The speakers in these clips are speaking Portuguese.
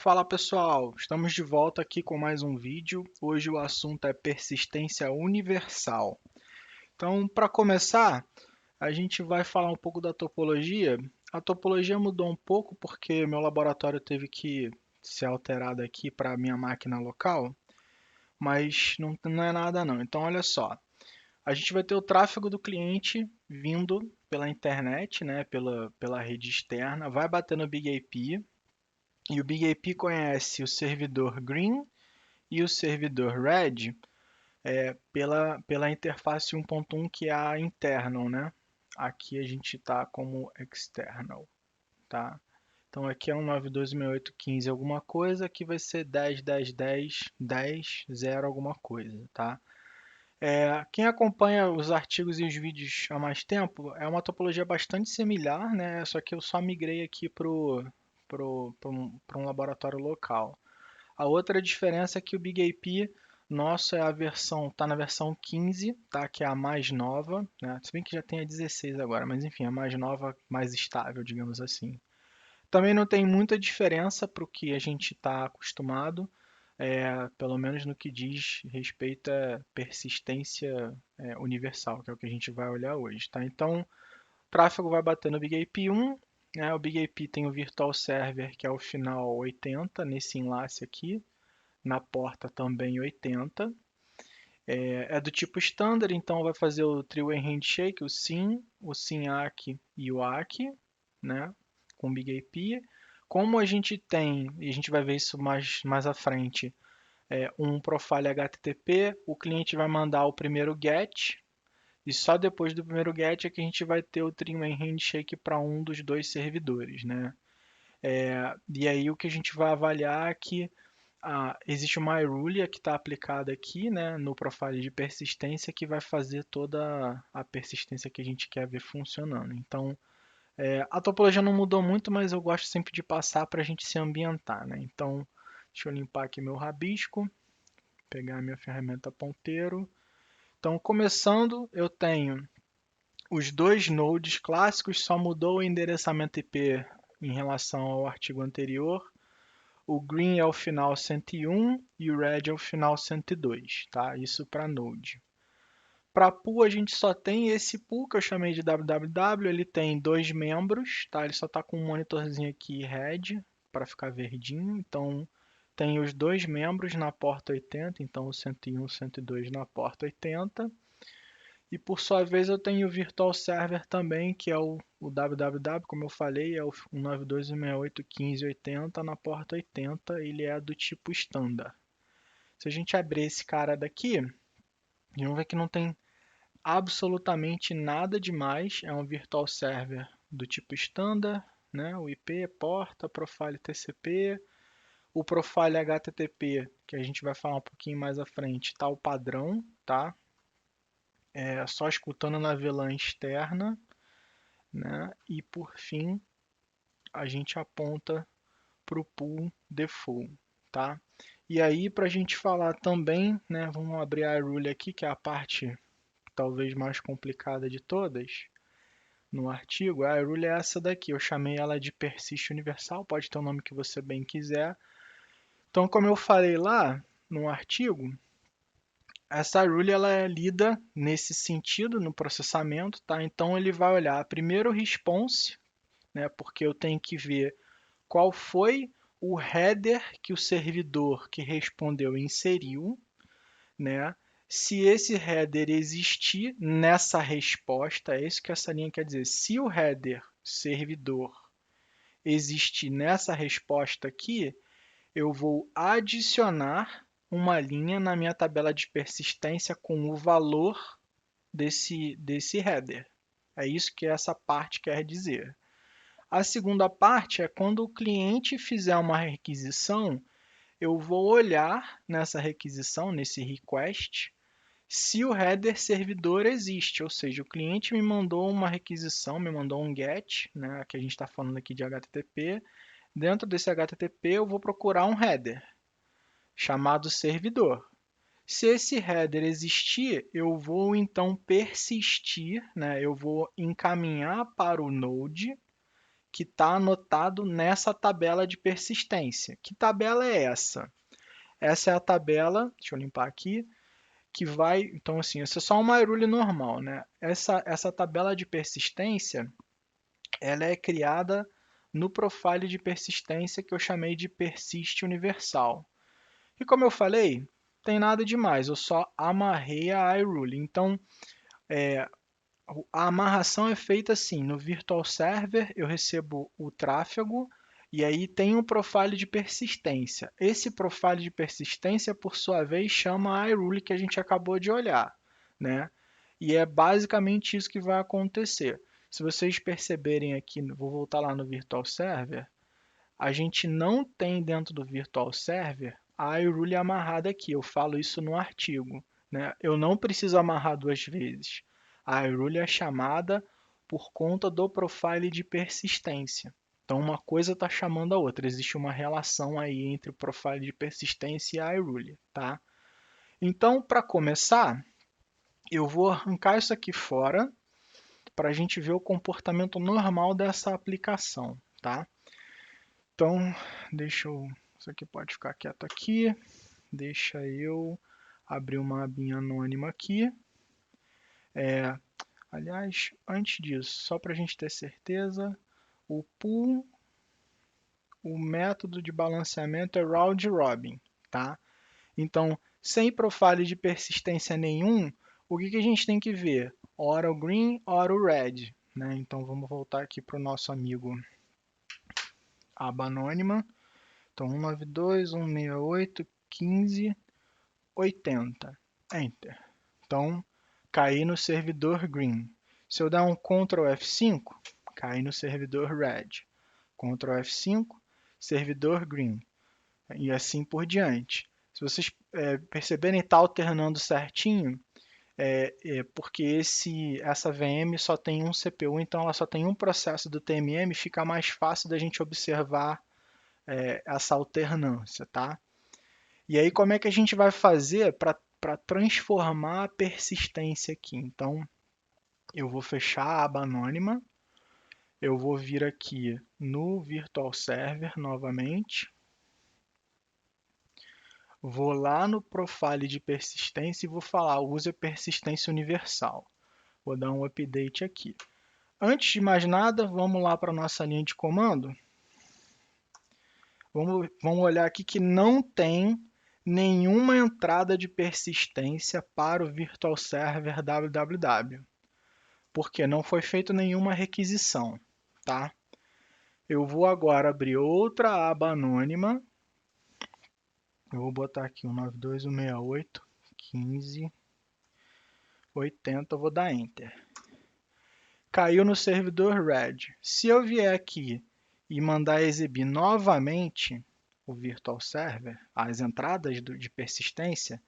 Fala pessoal, estamos de volta aqui com mais um vídeo. Hoje o assunto é persistência universal. Então, para começar, a gente vai falar um pouco da topologia. A topologia mudou um pouco porque meu laboratório teve que ser alterado aqui para a minha máquina local, mas não é nada não. Então, olha só, a gente vai ter o tráfego do cliente vindo pela internet, né, pela rede externa, vai bater no Big IP, e o Big IP conhece o servidor Green e o servidor Red pela interface 1.1 que é a internal, né? Aqui a gente está como external, tá? Então aqui é um 926815 alguma coisa, aqui vai ser 10.10.10.10.0 alguma coisa, tá? Quem acompanha os artigos e os vídeos há mais tempo, é uma topologia bastante similar, né? Só que eu só migrei aqui para um laboratório local. A outra diferença é que o Big IP nosso é a versão, tá na versão 15, tá? Que é a mais nova, né? Se bem que já tem a 16 agora, mas enfim, a mais nova, mais estável, digamos assim. Também não tem muita diferença para o que a gente está acostumado, pelo menos no que diz respeito à persistência universal, que é o que a gente vai olhar hoje, tá? Então, o tráfego vai bater no Big IP 1, né? O Big IP tem o Virtual Server, que é o final 80, nesse enlace aqui, na porta também 80. É do tipo standard, então vai fazer o three-way handshake, o SYN ACK e o ACK, né, com Big IP. Como a gente tem, e a gente vai ver isso mais à frente, um profile HTTP, o cliente vai mandar o primeiro GET, e só depois do primeiro GET é que a gente vai ter o three-way handshake para um dos dois servidores, né? E aí o que a gente vai avaliar é que existe uma iRulia que está aplicada aqui, né, no profile de persistência que vai fazer toda a persistência que a gente quer ver funcionando. Então, a topologia não mudou muito, mas eu gosto sempre de passar para a gente se ambientar, né? Então, deixa eu limpar aqui meu rabisco, pegar a minha ferramenta ponteiro. Então, começando, eu tenho os dois nodes clássicos, só mudou o endereçamento IP em relação ao artigo anterior. O green é o final 101 e o red é o final 102, tá? Isso para Node. Para pool a gente só tem esse pool que eu chamei de www, ele tem dois membros, tá? Ele só está com um monitorzinho aqui red para ficar verdinho, então tem os dois membros na porta 80, então o 101 e o 102 na porta 80. E por sua vez eu tenho o Virtual Server também, que é o www, como eu falei, é o 192.168.15.80 na porta 80, ele é do tipo standard. Se a gente abrir esse cara daqui, vamos ver que não tem absolutamente nada demais, é um Virtual Server do tipo standard, né? O IP, porta, profile TCP, o profile HTTP, que a gente vai falar um pouquinho mais à frente, está o padrão, tá? Só escutando na VLAN externa, né? E por fim, a gente aponta para o pool default, tá? E aí, para a gente falar também, né? Vamos abrir a rule aqui, que é a parte talvez mais complicada de todas no artigo. A rule é essa daqui, eu chamei ela de persist universal, pode ter o nome que você bem quiser. Então, como eu falei lá no artigo, essa rule ela é lida nesse sentido no processamento, tá? Então ele vai olhar primeiro o response, né? Porque eu tenho que ver qual foi o header que o servidor que respondeu inseriu, né? Se esse header existir nessa resposta, é isso que essa linha quer dizer. Se o header servidor existir nessa resposta aqui, eu vou adicionar uma linha na minha tabela de persistência com o valor desse header. É isso que essa parte quer dizer. A segunda parte é quando o cliente fizer uma requisição, eu vou olhar nessa requisição, nesse request, se o header servidor existe, ou seja, o cliente me mandou uma requisição, me mandou um GET, né, que a gente está falando aqui de HTTP. Dentro desse HTTP eu vou procurar um header chamado servidor. Se esse header existir, eu vou então persistir, né, eu vou encaminhar para o Node que está anotado nessa tabela de persistência. Que tabela é essa? Essa é a tabela, deixa eu limpar aqui, que vai, então assim, essa é só uma iRule normal, né? Essa tabela de persistência, ela é criada no profile de persistência que eu chamei de persist universal. E como eu falei, tem nada demais, eu só amarrei a iRule. Então, a amarração é feita assim, no Virtual Server eu recebo o tráfego e aí tem um profile de persistência. Esse profile de persistência, por sua vez, chama a iRule que a gente acabou de olhar, né? E é basicamente isso que vai acontecer. Se vocês perceberem aqui, vou voltar lá no Virtual Server, a gente não tem dentro do Virtual Server a iRule amarrada aqui. Eu falo isso no artigo, né? Eu não preciso amarrar duas vezes. A iRule é chamada por conta do profile de persistência. Então, uma coisa está chamando a outra. Existe uma relação aí entre o profile de persistência e a iRule, tá? Então, para começar, eu vou arrancar isso aqui fora para a gente ver o comportamento normal dessa aplicação, tá? Então, deixa eu... Isso aqui pode ficar quieto aqui. Deixa eu abrir uma abinha anônima aqui. Aliás, antes disso, só para a gente ter certeza, o pool, o método de balanceamento é round robin, tá? Então, sem profile de persistência nenhum, o que a gente tem que ver? Ora o green, ora o red, né? Então, vamos voltar aqui para o nosso amigo aba anônima. Então, 192.168.15.80. Enter. Então, caí no servidor green. Se eu der um Ctrl F5, cai no servidor red. Ctrl F5, servidor green. E assim por diante. Se vocês perceberem, está alternando certinho, porque essa VM só tem um CPU, então ela só tem um processo do TMM, fica mais fácil da gente observar essa alternância, tá? E aí, como é que a gente vai fazer para transformar a persistência aqui? Então, eu vou fechar a aba anônima, eu vou vir aqui no Virtual Server novamente, vou lá no profile de persistência e vou falar, use a persistência universal. Vou dar um update aqui. Antes de mais nada, vamos lá para a nossa linha de comando. Vamos olhar aqui que não tem nenhuma entrada de persistência para o Virtual Server www, porque não foi feita nenhuma requisição, tá? Eu vou agora abrir outra aba anônima. Eu vou botar aqui 192.168.15.80, vou dar Enter. Caiu no servidor red. Se eu vier aqui e mandar exibir novamente o Virtual Server, as entradas de persistência,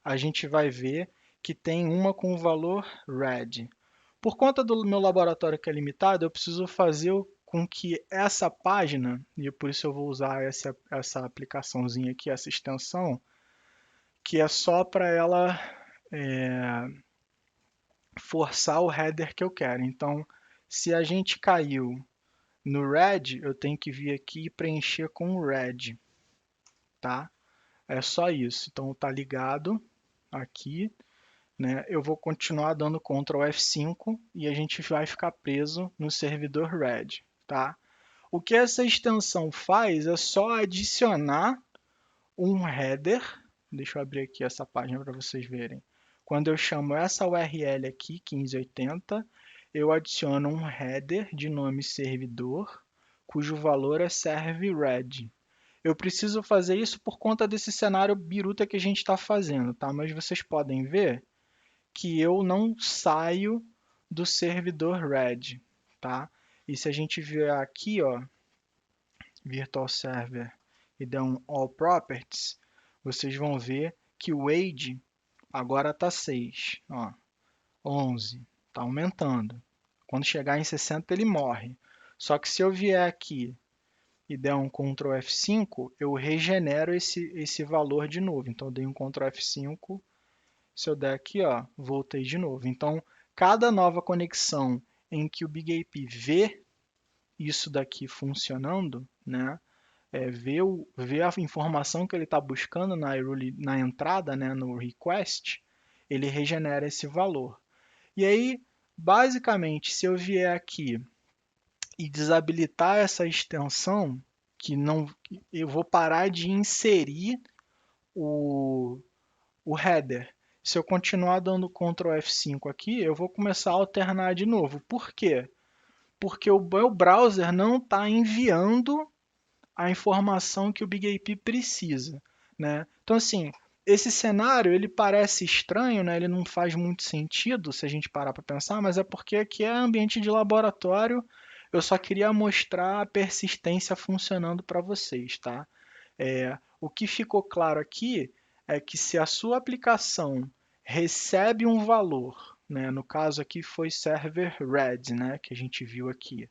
a gente vai ver que tem uma com o valor red. Por conta do meu laboratório que é limitado, eu preciso fazer com que essa página, e por isso eu vou usar essa aplicaçãozinha aqui, essa extensão, que é só para ela forçar o header que eu quero. Então, se a gente caiu no red, eu tenho que vir aqui e preencher com o red, tá? É só isso. Então, tá ligado aqui, né? Eu vou continuar dando Ctrl F5 e a gente vai ficar preso no servidor red, tá? O que essa extensão faz é só adicionar um header. Deixa eu abrir aqui essa página para vocês verem. Quando eu chamo essa URL aqui, 1580, eu adiciono um header de nome servidor, cujo valor é servRed. Eu preciso fazer isso por conta desse cenário biruta que a gente está fazendo, tá? Mas vocês podem ver que eu não saio do servidor red, tá? E se a gente vier aqui, ó, Virtual Server e der um All Properties, vocês vão ver que o age agora está 6, ó, 11, está aumentando. Quando chegar em 60 ele morre. Só que se eu vier aqui e der um Ctrl F5, eu regenero esse valor de novo. Então eu dei um Ctrl F5, se eu der aqui, ó, voltei de novo. Então, cada nova conexão em que o BigAP vê isso daqui funcionando, né? Ver a informação que ele está buscando na entrada, né, no request, ele regenera esse valor. E aí, basicamente, se eu vier aqui e desabilitar essa extensão, que não, eu vou parar de inserir o, o header. Se eu continuar dando Ctrl F5 aqui, eu vou começar a alternar de novo. Por quê? Porque o meu browser não está enviando a informação que o BigAP precisa, né? Então, assim, esse cenário ele parece estranho, né? Ele não faz muito sentido se a gente parar para pensar, mas é porque aqui é ambiente de laboratório. Eu só queria mostrar a persistência funcionando para vocês, tá? O que ficou claro aqui é que se a sua aplicação recebe um valor, né? No caso aqui foi server red, né? Que a gente viu aqui.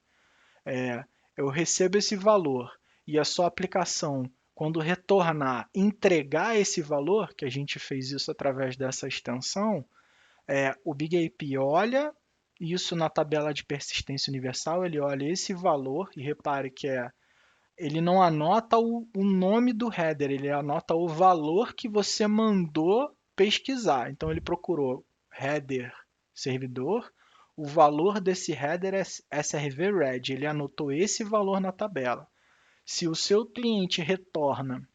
É, eu recebo esse valor e a sua aplicação, quando retornar, entregar esse valor, que a gente fez isso através dessa extensão, o BigAP olha isso na tabela de persistência universal, ele olha esse valor e repare que ele não anota o nome do header, ele anota o valor que você mandou pesquisar. Então ele procurou header servidor, o valor desse header é SRV red, ele anotou esse valor na tabela. Se o seu cliente retorna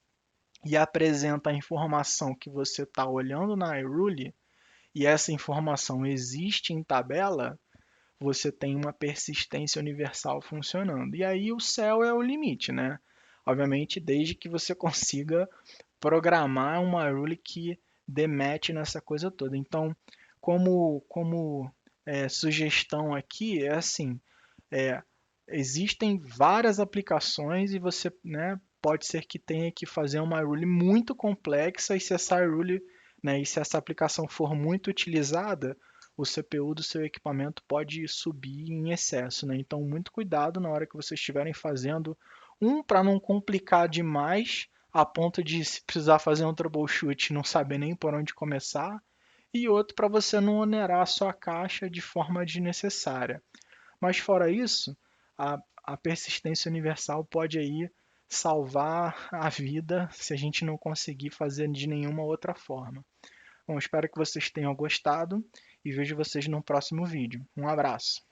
e apresenta a informação que você está olhando na iRule, e essa informação existe em tabela, você tem uma persistência universal funcionando. E aí o céu é o limite, né? Obviamente, desde que você consiga programar uma rule que dê match nessa coisa toda. Então, como sugestão aqui, é assim, é, existem várias aplicações e você, né, pode ser que tenha que fazer uma rule muito complexa e se essa rule, né, e se essa aplicação for muito utilizada, o CPU do seu equipamento pode subir em excesso, né? Então, muito cuidado na hora que vocês estiverem fazendo para não complicar demais a ponto de se precisar fazer um troubleshoot não saber nem por onde começar, e outro para você não onerar a sua caixa de forma desnecessária. Mas fora isso, a persistência universal pode aí salvar a vida se a gente não conseguir fazer de nenhuma outra forma. Bom, espero que vocês tenham gostado e vejo vocês no próximo vídeo. Um abraço!